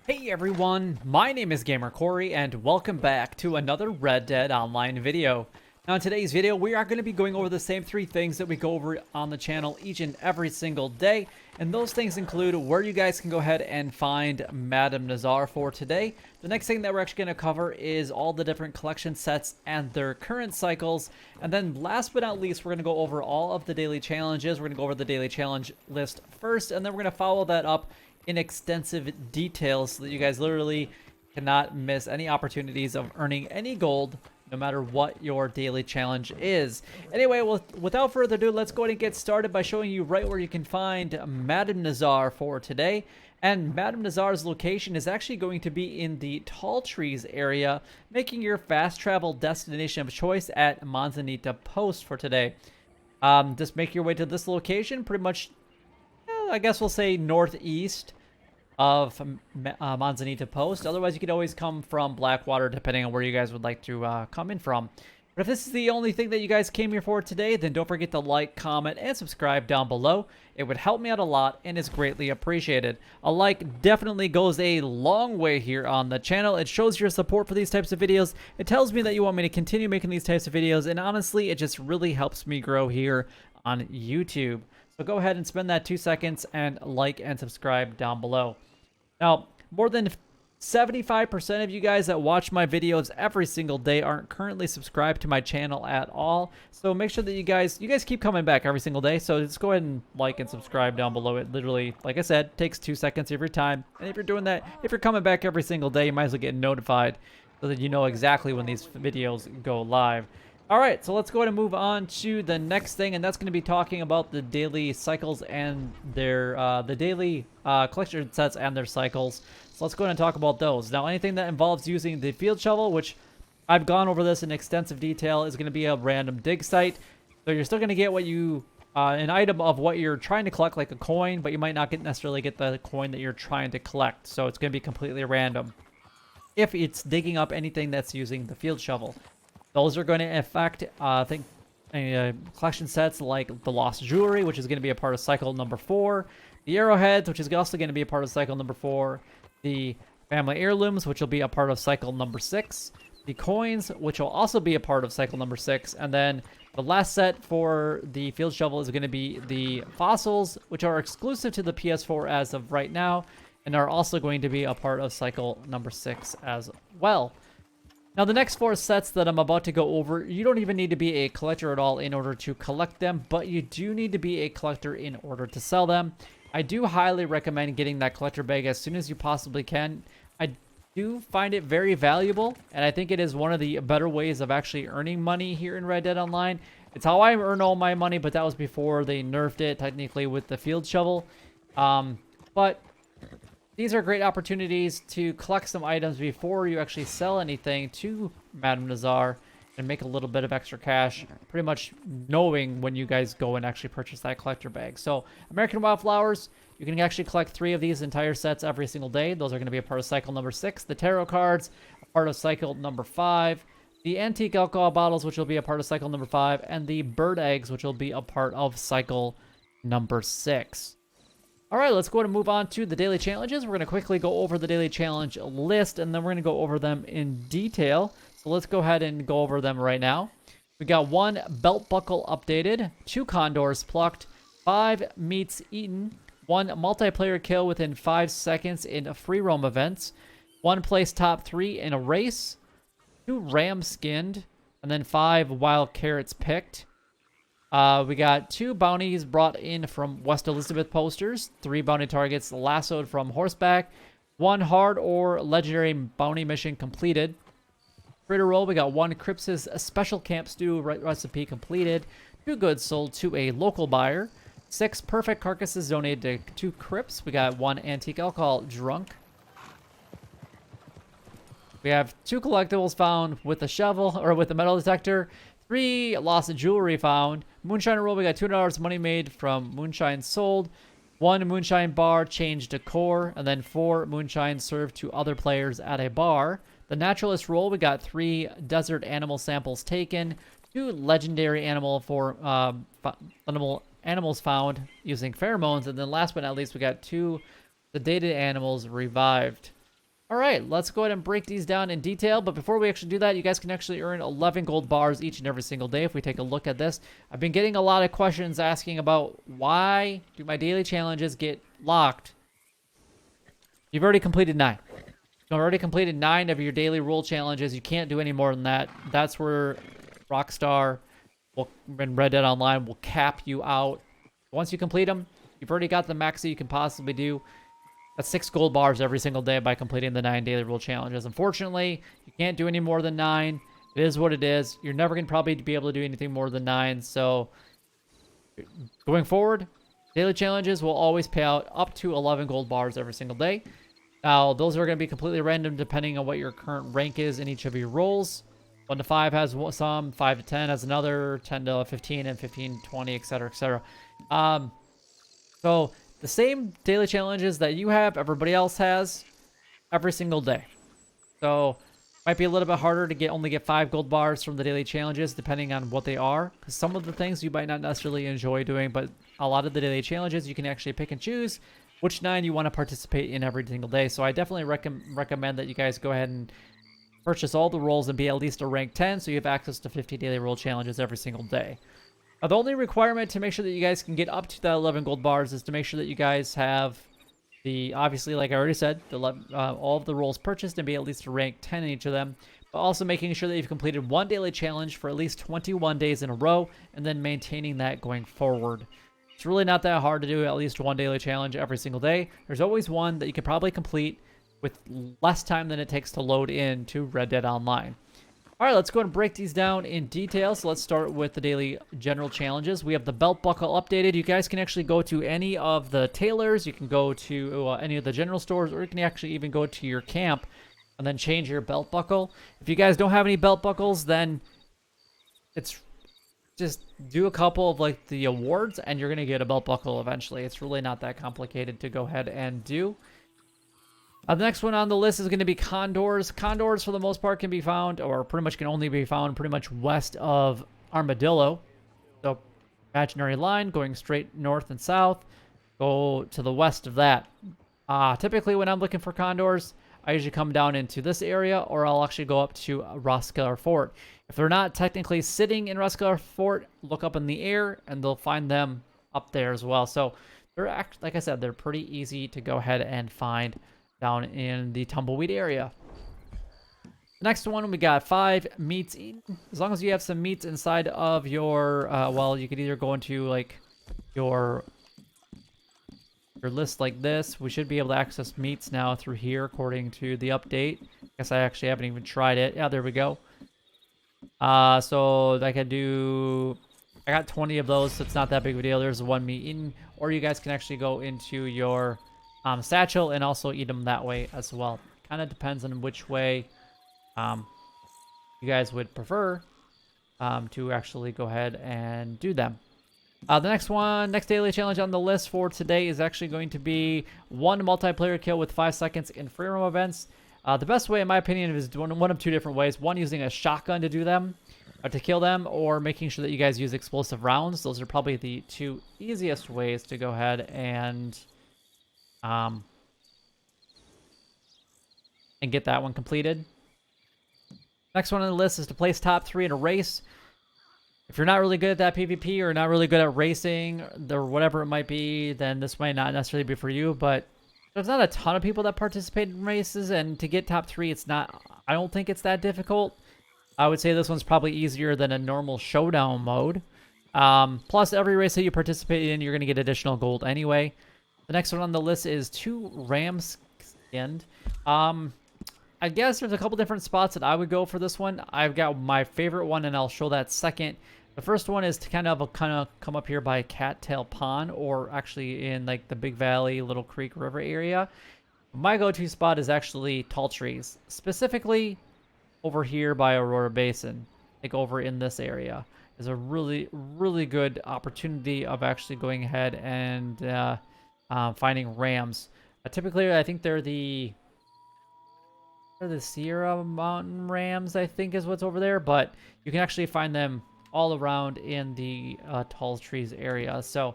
Hey everyone, my name is Gamer Corey and welcome back to another Red Dead Online video. Now in today's video we are going to be going over the same three things that we go over on the channel each and every single day, and those things include where you guys can go ahead and find Madame Nazar for today. The next thing that we're actually going to cover is all the different collection sets and their current cycles, and then last but not least we're going to go over all of the daily challenges. We're going to go over the daily challenge list first, and then we're going to follow that up in extensive detail so that you guys literally cannot miss any opportunities of earning any gold no matter what your daily challenge is. Anyway, without further ado, let's go ahead and get started by showing you right where you can find Madame Nazar for today. And Madame Nazar's location is actually going to be in the Tall Trees area, making your fast travel destination of choice at Manzanita Post for today. Just make your way to this location, pretty much, I guess we'll say northeast of Manzanita Post. Otherwise, you could always come from Blackwater, depending on where you guys would like to come in from. But if this is the only thing that you guys came here for today, then don't forget to like, comment, and subscribe down below. It would help me out a lot and is greatly appreciated. A like definitely goes a long way here on the channel. It shows your support for these types of videos. It tells me that you want me to continue making these types of videos, and honestly, it just really helps me grow here on YouTube. So go ahead and spend that 2 seconds and like and subscribe down below. Now, more than 75% of you guys that watch my videos every single day aren't currently subscribed to my channel at all. So make sure that you guys keep coming back every single day. So just go ahead and like and subscribe down below. It literally, like I said, takes 2 seconds every time. And if you're doing that, if you're coming back every single day, you might as well get notified so that you know exactly when these videos go live. All right, so let's go ahead and move on to the next thing, and that's going to be talking about the daily cycles and their the daily collection sets and their cycles. So let's go ahead and talk about those. Now, anything that involves using the field shovel, which I've gone over this in extensive detail, is going to be a random dig site. So you're still going to get what you an item of what you're trying to collect, like a coin, but you might not necessarily get the coin that you're trying to collect. So it's going to be completely random if it's digging up anything that's using the field shovel. Those are going to affect, I think, collection sets like the Lost Jewelry, which is going to be a part of cycle number 4. The Arrowheads, which is also going to be a part of cycle number 4. The Family Heirlooms, which will be a part of cycle number 6. The Coins, which will also be a part of cycle number 6. And then the last set for the Field Shovel is going to be the Fossils, which are exclusive to the PS4 as of right now, and are also going to be a part of cycle number 6 as well. Now, the next 4 sets that I'm about to go over, you don't even need to be a collector at all in order to collect them, but you do need to be a collector in order to sell them. I do highly recommend getting that collector bag as soon as you possibly can. I do find it very valuable, and I think it is one of the better ways of actually earning money here in Red Dead Online. It's how I earn all my money, but that was before they nerfed it, technically, with the field shovel. But these are great opportunities to collect some items before you actually sell anything to Madame Nazar and make a little bit of extra cash, pretty much knowing when you guys go and actually purchase that collector bag. So American Wildflowers, you can actually collect 3 of these entire sets every single day. Those are going to be a part of cycle number 6. The tarot cards, a part of cycle number 5. The antique alcohol bottles, which will be a part of cycle number 5. And the bird eggs, which will be a part of cycle number 6. All right, let's go ahead and move on to the daily challenges. We're going to quickly go over the daily challenge list, and then we're going to go over them in detail. So let's go ahead and go over them right now. We got 1 belt buckle updated, 2 condors plucked, 5 meats eaten, 1 multiplayer kill within 5 seconds in free roam events, 1 place top 3 in a race, 2 rams skinned, and then 5 wild carrots picked. We got 2 bounties brought in from West Elizabeth posters, 3 bounty targets lassoed from horseback, 1 hard or legendary bounty mission completed. Critter roll, we got 1 Crips's special camp stew recipe completed, 2 goods sold to a local buyer, 6 perfect carcasses donated to 2 Crips. We got 1 antique alcohol drunk. We have 2 collectibles found with the shovel or with the metal detector. 3 lost jewelry found. Moonshine roll, we got $2 money made from moonshine sold. 1 moonshine bar change decor, and then 4 moonshine served to other players at a bar. The naturalist roll, we got 3 desert animal samples taken, 2 legendary animals found using pheromones, and then last but not least, we got 2 sedated animals revived. All right, let's go ahead and break these down in detail. But before we actually do that, you guys can actually earn 11 gold bars each and every single day if we take a look at this. I've been getting a lot of questions asking about why do my daily challenges get locked. You've already completed 9. You've already completed 9 of your daily rule challenges. You can't do any more than that. That's where Rockstar and Red Dead Online will cap you out. Once you complete them, you've already got the max that you can possibly do. That's 6 gold bars every single day by completing the 9 daily rule challenges. Unfortunately, you can't do any more than 9. It is what it is. You're never going to probably be able to do anything more than 9. So going forward, daily challenges will always pay out up to 11 gold bars every single day. Now, those are going to be completely random depending on what your current rank is in each of your roles. 1 to 5 has some, 5 to 10 has another, 10 to 15, and 15 to 20, etc., etc. So the same daily challenges that you have, everybody else has every single day. So might be a little bit harder to only get 5 gold bars from the daily challenges depending on what they are. Because some of the things you might not necessarily enjoy doing, but a lot of the daily challenges you can actually pick and choose which 9 you want to participate in every single day. So I definitely recommend that you guys go ahead and purchase all the roles and be at least a rank 10 so you have access to 50 daily role challenges every single day. Now, the only requirement to make sure that you guys can get up to that 11 gold bars is to make sure that you guys have obviously, like I already said, all of the roles purchased and be at least a rank 10 in each of them, but also making sure that you've completed 1 daily challenge for at least 21 days in a row and then maintaining that going forward. It's really not that hard to do at least 1 daily challenge every single day. There's always one that you can probably complete with less time than it takes to load into Red Dead Online. All right, let's go ahead and break these down in detail. So let's start with the daily general challenges. We have the belt buckle updated. You guys can actually go to any of the tailors. You can go to any of the general stores, or you can actually even go to your camp and then change your belt buckle. If you guys don't have any belt buckles, then it's just do a couple of like the awards and you're going to get a belt buckle eventually. It's really not that complicated to go ahead and do. The next one on the list is going to be condors. Condors, for the most part, can be found, or pretty much can only be found pretty much west of Armadillo. So, imaginary line going straight north and south. Go to the west of that. Typically, when I'm looking for condors, I usually come down into this area, or I'll actually go up to Roskillar Fort. If they're not technically sitting in Roskillar Fort, look up in the air, and they'll find them up there as well. So, they're like I said, they're pretty easy to go ahead and find down in the Tumbleweed area. Next one, we got 5 meats eaten. As long as you have some meats inside of your, well, you could either go into like your list like this. We should be able to access meats now through here according to the update. I guess I actually haven't even tried it. Yeah, there we go. So I got 20 of those, so it's not that big of a deal. There's 1 meat eaten, or you guys can actually go into your satchel and also eat them that way as well. Kind of depends on which way you guys would prefer to actually go ahead and do them. The next daily challenge on the list for today is actually going to be 1 multiplayer kill with 5 seconds in free roam events. The best way, in my opinion, is doing one of 2 different ways. One, using a shotgun to do them, or to kill them, or making sure that you guys use explosive rounds. Those are probably the 2 easiest ways to go ahead and get that one completed. Next one on the list is to place top 3 in a race. If you're not really good at that PvP or not really good at racing or whatever it might be, then this might not necessarily be for you. But there's not a ton of people that participate in races, and to get top 3, I don't think it's that difficult. I would say this one's probably easier than a normal showdown mode. Plus, every race that you participate in, you're going to get additional gold anyway. The next one on the list is 2 rams skinned. I guess there's a couple different spots that I would go for this one. I've got my favorite one, and I'll show that second. The first one is to kind of come up here by Cattail Pond, or actually in like the Big Valley, Little Creek River area. My go-to spot is actually Tall Trees, specifically over here by Aurora Basin, like over in this area. Is a really, really good opportunity of actually going ahead and finding rams. Typically, I think they're the Sierra Mountain rams, I think is what's over there, but you can actually find them all around in the Tall Trees area. So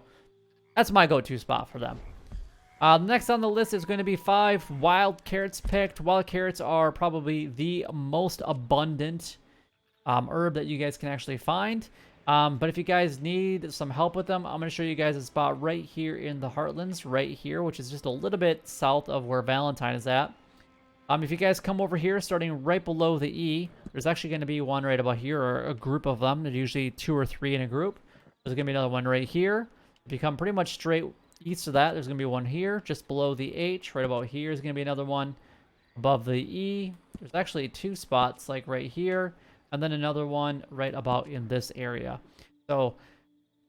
that's my go-to spot for them. Next on the list is going to be 5 wild carrots picked. Wild carrots are probably the most abundant herb that you guys can actually find. But if you guys need some help with them, I'm going to show you guys a spot right here in the Heartlands, right here, which is just a little bit south of where Valentine is at. If you guys come over here, starting right below the E, there's actually going to be one right about here, or a group of them. There's usually 2 or 3 in a group. There's going to be another one right here. If you come pretty much straight east of that, there's going to be one here, just below the H. Right about here is going to be another one. Above the E, there's actually 2 spots, like right here, and then another one right about in this area. So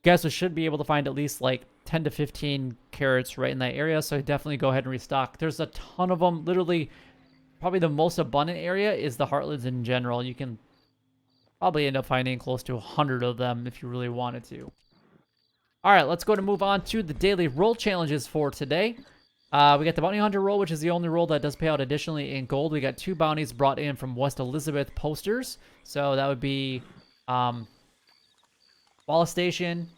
you guys should be able to find at least like 10 to 15 carrots right in that area, so definitely go ahead and restock. There's a ton of them. Literally, probably the most abundant area is the Heartlands in general. You can probably end up finding close to 100 of them if you really wanted to. All right, let's go to move on to the daily roll challenges for today. We got the Bounty Hunter roll, which is the only roll that does pay out additionally in gold. We got 2 bounties brought in from West Elizabeth posters. So that would be Wallace Station,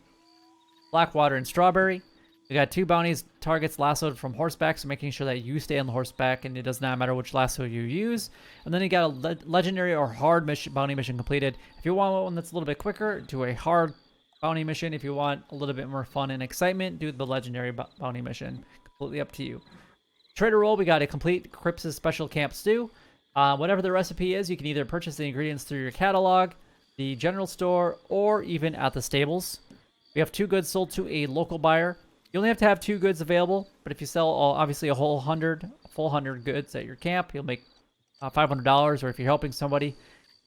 Blackwater, and Strawberry. We got 2 bounties targets lassoed from horseback, so making sure that you stay on the horseback and it does not matter which lasso you use. And then you got a legendary or hard bounty mission completed. If you want one that's a little bit quicker, do a hard bounty mission. If you want a little bit more fun and excitement, do the legendary bounty mission. Completely up to you. Trader roll, we got a complete Cripps' special camp stew. Whatever the recipe is, you can either purchase the ingredients through your catalog, the general store, or even at the stables. We have 2 goods sold to a local buyer. You only have to have 2 goods available, but if you sell obviously a full 100 goods at your camp, you'll make $500. Or if you're helping somebody,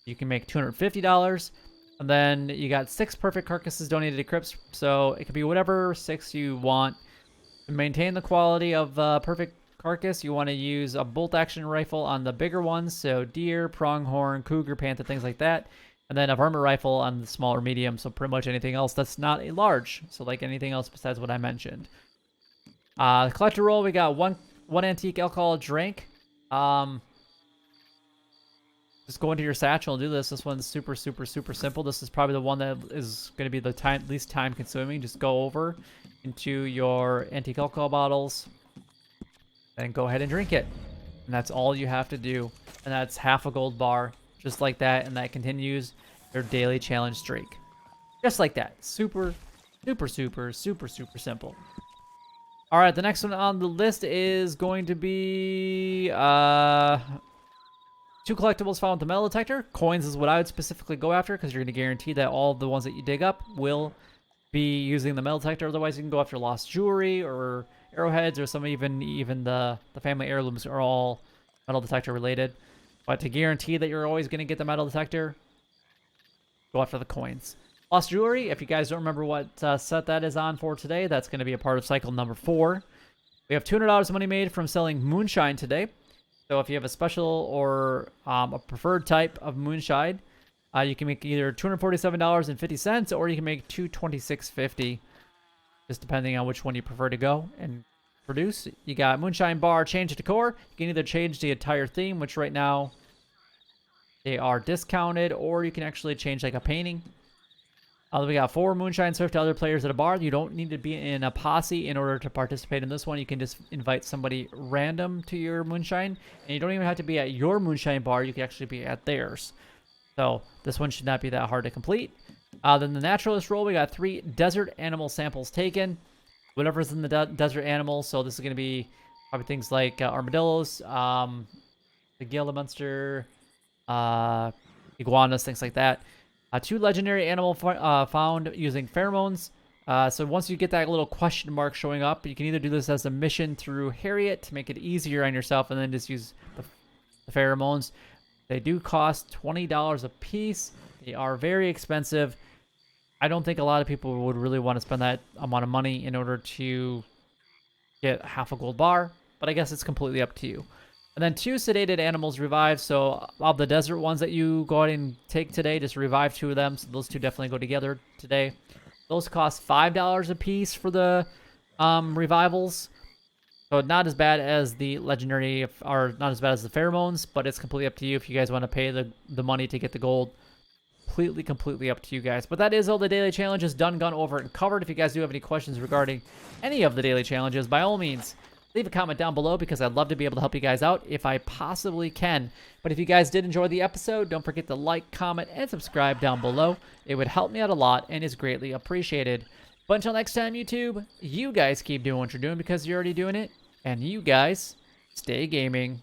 you can make $250. And then you got 6 perfect carcasses donated to Cripps, so it could be whatever 6 you want. To maintain the quality of perfect carcass, you want to use a bolt action rifle on the bigger ones, so deer, pronghorn, cougar, panther, things like that. And then a varmint rifle on the smaller medium, so pretty much anything else that's not a large. So like anything else besides what I mentioned. The collector roll, we got one antique alcohol drink. Just go into your satchel and do this. This one's super, super, super simple. This is probably the one that is going to be the least time consuming. Just go over into your antique alcohol bottles and go ahead and drink it. And that's all you have to do. And that's half a gold bar, just like that. And that continues your daily challenge streak. Just like that. Super, super, super, super, super simple. All right, the next one on the list is going to be 2 collectibles found with the metal detector. Coins is what I would specifically go after, because you're going to guarantee that all the ones that you dig up will be using the metal detector. Otherwise, you can go after lost jewelry or arrowheads, or some even the family heirlooms are all metal detector related. But to guarantee that you're always going to get the metal detector, go after the coins. Lost jewelry, if you guys don't remember what set that is on for today, that's going to be a part of cycle number 4. We have $200 money made from selling moonshine today. So if you have a special or a preferred type of moonshine, you can make either $247.50 or you can make $226.50, just depending on which one you prefer to go and produce. You got moonshine bar change decor. You can either change the entire theme, which right now they are discounted, or you can actually change like a painting. We got 4 moonshine served to other players at a bar. You don't need to be in a posse in order to participate in this one. You can just invite somebody random to your moonshine, and you don't even have to be at your moonshine bar. You can actually be at theirs. So this one should not be that hard to complete. Then the naturalist roll, we got 3 desert animal samples taken. Whatever's in the desert animal. So this is going to be probably things like armadillos, the Gila monster, iguanas, things like that. 2 legendary animal found using pheromones. So once you get that little question mark showing up, you can either do this as a mission through Harriet to make it easier on yourself, and then just use the pheromones. They do cost $20 a piece. They are very expensive. I don't think a lot of people would really want to spend that amount of money in order to get half a gold bar, but I guess it's completely up to you. And then 2 sedated animals revived. So of the desert ones that you go out and take today, just revive 2 of them. So those 2 definitely go together today. Those cost $5 a piece for the revivals. So not as bad as the legendary, or not as bad as the pheromones, but it's completely up to you if you guys want to pay the money to get the gold. Completely up to you guys. But that is all the daily challenges done, gone over, and covered. If you guys do have any questions regarding any of the daily challenges, by all means, leave a comment down below because I'd love to be able to help you guys out if I possibly can. But if you guys did enjoy the episode, don't forget to like, comment, and subscribe down below. It would help me out a lot and is greatly appreciated. But until next time, YouTube, you guys keep doing what you're doing because you're already doing it. And you guys, stay gaming.